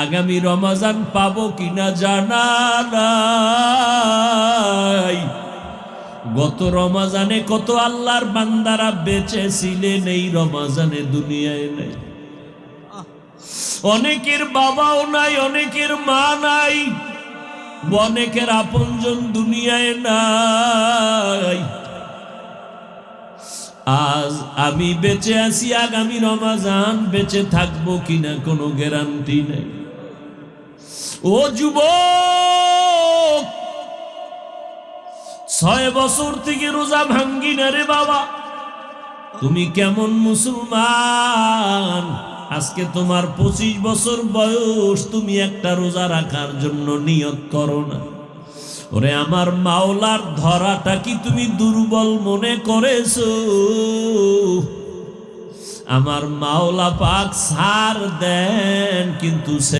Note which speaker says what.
Speaker 1: আগামী রমজান পাবো কিনা জানা নাই। গত রমজানে কত আল্লাহর বান্দারা বেঁচে ছিলেন, এই রমজানে দুনিয়ায় নাই। অনেকের বাবাও নাই, অনেকের মা নাই, অনেকের আপনজন দুনিয়ায় নাই। আজ আমি বেঁচে আছি, আগামী রমজান বেঁচে থাকবো কিনা কোনো গ্যারান্টি নেই। ও যুবক, 6 বছর থেকে রোজা ভাঙ্গি না রে বাবা। তুমি কেমন মুসলমান? আজকে তোমার 25 বছর বয়স, তুমি একটা রোজা রাখার জন্য নিয়ত করো না। ওরে আমার মাওলার ধরাটা কি তুমি দুর্বল মনে করেছো? আমার মাওলা পাক ছাড় দেন, কিন্তু